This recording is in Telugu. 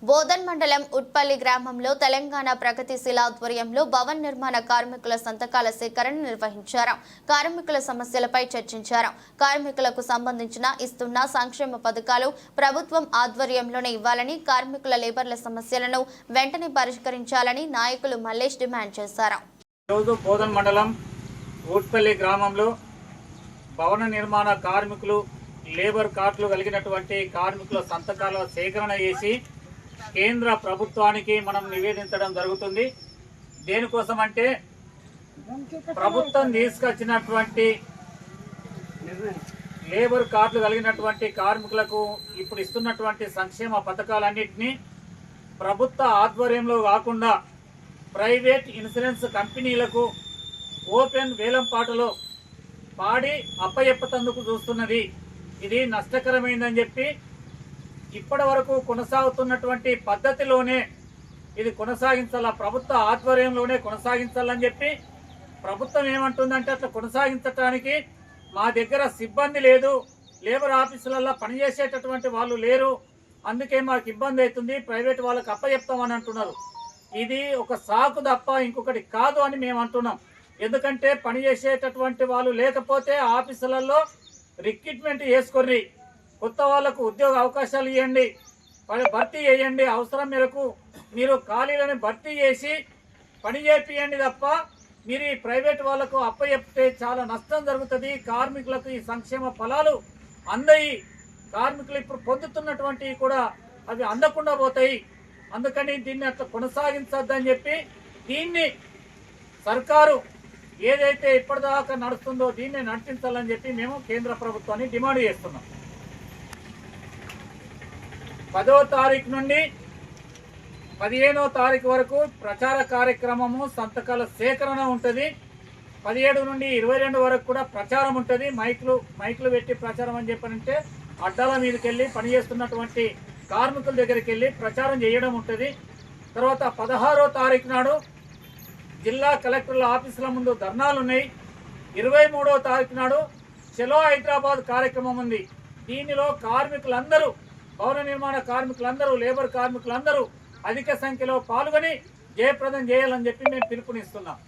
బోధన్ మండలం ఉట్పల్లి గ్రామంలో తెలంగాణ ప్రగతిశీల ఆధ్వర్యంలో భవన నిర్మాణ కార్మికుల సంతకాల సేకరణ నిర్వహించారు. కార్మికుల సమస్యలపై చర్చించారు. కార్మికులకు సంబంధించిన ఇస్తున్న సంక్షేమ పథకాలు ప్రభుత్వం ఆధ్వర్యంలోనే ఇవ్వాలని, కార్మికుల లేబర్ల సమస్యలను వెంటనే పరిష్కరించాలని నాయకులు మల్లేష్ డిమాండ్ చేశారు. బోధన్ మండలం ఉట్పల్లి గ్రామంలో భవన నిర్మాణ కార్మికులు లేబర్ కార్డులు కలిగినటువంటి కార్మికుల సంతకాల సేకరణ చేసి కేంద్ర ప్రభుత్వానికి మనం నివేదించడం జరుగుతుంది. దేనికోసం అంటే ప్రభుత్వం తీసుకొచ్చినటువంటి లేబర్ కార్డులు కలిగినటువంటి కార్మికులకు ఇప్పుడు ఇస్తున్నటువంటి సంక్షేమ పథకాలన్నింటినీ ప్రభుత్వ ఆధ్వర్యంలో కాకుండా ప్రైవేట్ ఇన్సూరెన్స్ కంపెనీలకు ఓపెన్ వేలంపాటలో పాడి అప్పయెప్పతందుకు చూస్తున్నది. ఇది నష్టకరమైందని చెప్పి ఇప్పటి వరకు కొనసాగుతున్నటువంటి పద్ధతిలోనే ఇది కొనసాగించాలా, ప్రభుత్వ ఆధ్వర్యంలోనే కొనసాగించాలని చెప్పి ప్రభుత్వం ఏమంటుందంటే అట్లా కొనసాగించడానికి మా దగ్గర సిబ్బంది లేదు, లేబర్ ఆఫీసులలో పనిచేసేటటువంటి వాళ్ళు లేరు, అందుకే మాకు ఇబ్బంది అవుతుంది, ప్రైవేట్ వాళ్ళకి అప్పచెప్తామని అంటున్నారు. ఇది ఒక సాకు తప్ప ఇంకొకటి కాదు అని మేము అంటున్నాం. ఎందుకంటే పనిచేసేటటువంటి వాళ్ళు లేకపోతే ఆఫీసులలో రిక్రూట్మెంట్ చేసుకొని కొత్త వాళ్లకు ఉద్యోగ అవకాశాలు ఇవ్వండి, భర్తీ చేయండి, అవసరం మేరకు మీరు ఖాళీలను భర్తీ చేసి పని చేపియండి తప్ప మీరు ఈ ప్రైవేట్ వాళ్లకు అప్పచెప్తే చాలా నష్టం జరుగుతుంది. కార్మికులకు ఈ సంక్షేమ ఫలాలు అందయి కార్మికులు ఇప్పుడు పొందుతున్నటువంటి కూడా అవి అందకుండా పోతాయి. అందుకని దీన్ని అట్లా కొనసాగించద్దని చెప్పి దీన్ని సర్కారు ఏదైతే ఇప్పటిదాకా నడుస్తుందో దీన్ని నడిపించాలని చెప్పి మేము కేంద్ర ప్రభుత్వాన్ని డిమాండ్ చేస్తున్నాం. 10వ తారీఖు నుండి 15వ తారీఖు వరకు ప్రచార కార్యక్రమము, సంతకాల సేకరణ ఉంటుంది. 17 నుండి 22 వరకు కూడా ప్రచారం ఉంటుంది. మైకులు పెట్టి ప్రచారం అని చెప్పారంటే అడ్డాల మీదకి వెళ్ళి పనిచేస్తున్నటువంటి కార్మికుల దగ్గరికి వెళ్ళి ప్రచారం చేయడం ఉంటుంది. తర్వాత 16వ తారీఖు నాడు జిల్లా కలెక్టర్ల ఆఫీసుల ముందు ధర్నాలు ఉన్నాయి. 23వ తారీఖు నాడు చలో హైదరాబాద్ కార్యక్రమం ఉంది. దీనిలో కార్మికులందరూ, భవన నిర్మాణ కార్మికులందరూ, లేబర్ కార్మికులందరూ అధిక సంఖ్యలో పాల్గొని జయప్రదం చేయాలని చెప్పి మేము పిలుపునిస్తున్నాం.